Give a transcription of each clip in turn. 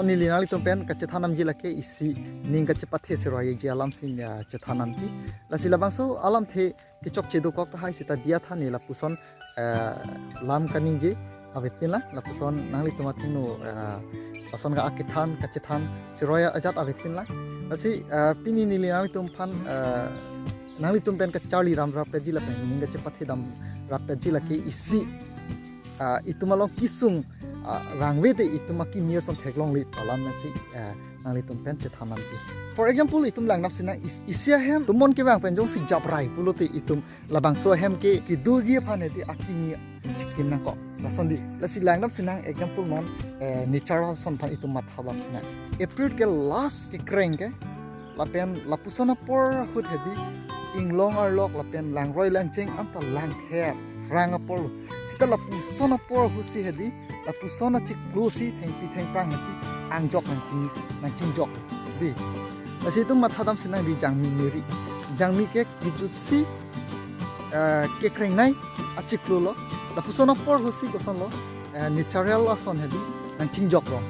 ni linali tumpen ka chethanam ji lake isi ning ka chepathe seroy ji alam sin chethanam ti la sila bangso alam the ki chok chedo kok ta hai sita dia tha ni la puson lam kani je ave pila la puson nangli tumatin no pason ga akithan ka chethan seroy ajat ave pila la si pini ni linali tumpan nangli tumpen ka charli ram rap ji la pen ning ka chepathe dam rap ji lake isi itumalong kisung rangwe de itumaki miason theklong li palam na si nangli tumpen chethanam ti for example itum langnap sina isia hem tumon ke bang penjong si japrai pulote itum labang so hem ke ki dulgi phane ti akimi kinna ko lasandi lasi langnap sina example non nature son phan itum mathalam sina april ke last ke kreng ke lapen lapusona por hut hedi inglong ar lok lapen langroi langcheng amta lang khe rangapol sita lapusona por husi hedi lapusona chik blusi thengpi thengprang hati angjok nangching jok di lasi tu mathadam sinang di jangmi meri jangmi ke gijutsi ke kreng nai achiklo lo lapusona por husi goson lo natural ason hedi nangching jok ro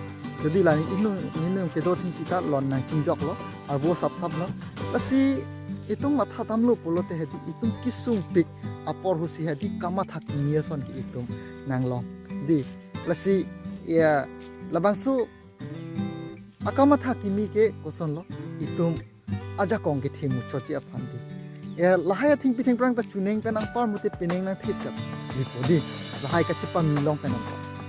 jadi lani inu kedo thing kita lon nangching jok lo arbo sap lo lasi itung mathadam lo polote hedi itung kisung pik apor husi hedi kama thakniya son ki itung nanglong di lasi ya labangsu akama thakimi ke koson lo itum aja kong ke thimu chochi aphandi ya lahaya thing pi thengprang ta chuneng penang par mute pineng nang thitap ripodi lahai ka chipa milong penang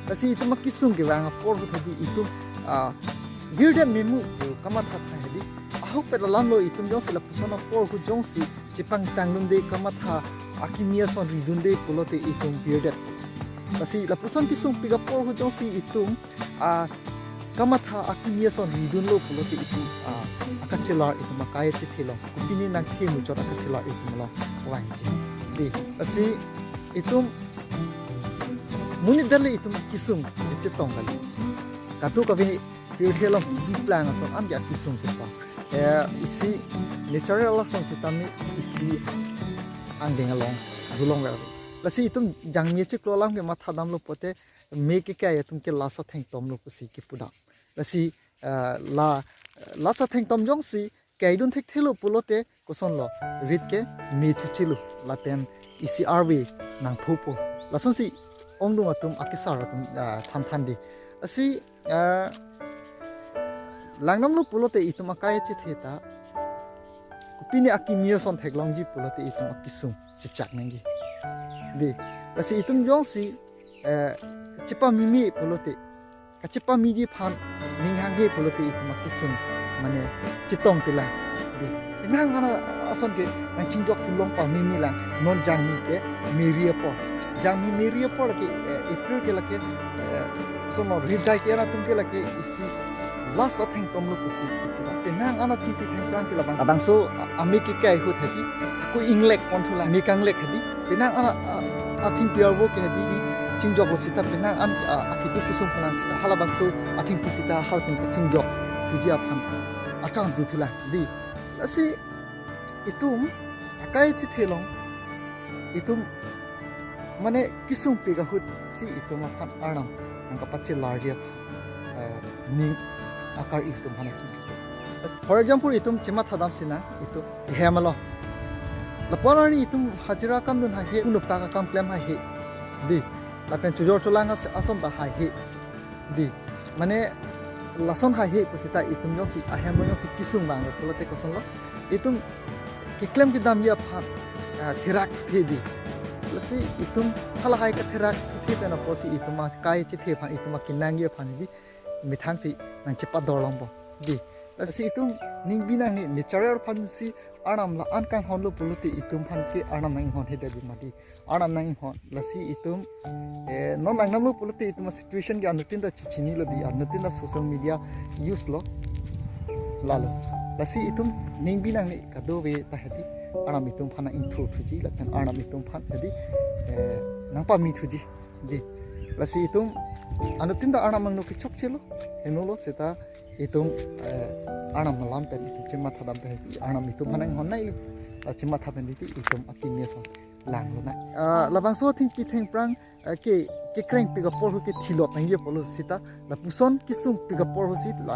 lasi itum kisung ke wang apor hedi itum girden memu kama thakha hedi ahok pedalam lo itum jong sila pusona por hu jong si chipang tanglum de kama tha akimia son ridun de polote itum girden lasi lapuson kisung piga por hu jong si itum kamatha akimia son ridun lo pulote itum akachelar itum makaya chithilo kupini nang thimu chot akachelar itum lo wanji di lasi itum munidale itum kisung chetong kali katu kabi pirthelo plan ason anja kisung pa isi natural son sitami isi angdeng along dulong la lasi itum jangmi chiklo lam ke mathadam lo pote me ke kya tum ke lasa theng tom lo pusi ki puda lasi lasa theng tom jong si kaidun thek thelo pulote koson lo rit ke me chuchilu lapen isi arwe nang thopo lason si ongdu atum akisara tum than than di asi langnam lo pulote itum akaya chi theta kupini akimia son theklong ji pulote itum akisung chichak nangi di lasi itum jong si chipa mimi pulote ka chipa miji phan ninghang he pulote itum akisung mane chitong tila di nang ana ason ke nang chingjok sulong pa mimi la non jangmi ke meria po jangmi meria po ke april ke lake sono rijai ke na tum ke lake isi last atheng tomlo pusi penang ana tipi thengprang ke labang abangso amiki kai hu thati ku inglek ponthula mikang lek hadi penang ana athing piarbo ke hadi chingjok sita penang an akitu kisum phana sita halabangso athing pisita halpin ke chingjok tujia phan achang duthula di lasi itum akai chi thelong itum mane kisum pega hut si itum phan arnam angka pache large ni akar itum hana for example itum chima thadam sina itu hemalo laponani itum hajira kam dun ha he unupta ka kam claim ha he di lapen chujor chulanga ason ta ha he di mane lason ha he kusita itum yo si ahemo yo si kisung bang pulote koson lo itum ki claim ki dam ya phat thirak the di lasi itum hala hai ka thirak the pena posi itum ma kai chi the phan itum kinang ye phan di mithang si nang chepa dorlong bo di lasi itum ning binang ni natural phan si anam la an kang honlo puluti itum phan ke anam nang hon hede di mati anam nang hon lasi itum non nang namlo puluti itum situation ge anutin da chichini lo di anutin da social media use lo lalo lasi itum ning binang ni kadobe ta hedi anam itum phana intro thuji lakan anam itum phan hedi nang pa mi thuji di lasi itum anutin da anam nang no ki chok chelo enolo seta itum anam malam pen itum chima thadam pe anam itum hanang honnai chima thaben di itum akimia son lang lo na labang so thing pi theng prang ke ke kreng piga por ke thilot nang ye polo sita la puson kisung piga por sit la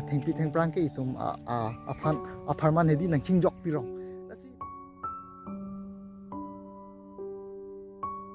thengpi thengprang ke itum aphan apharman hedi nang chingjok pirong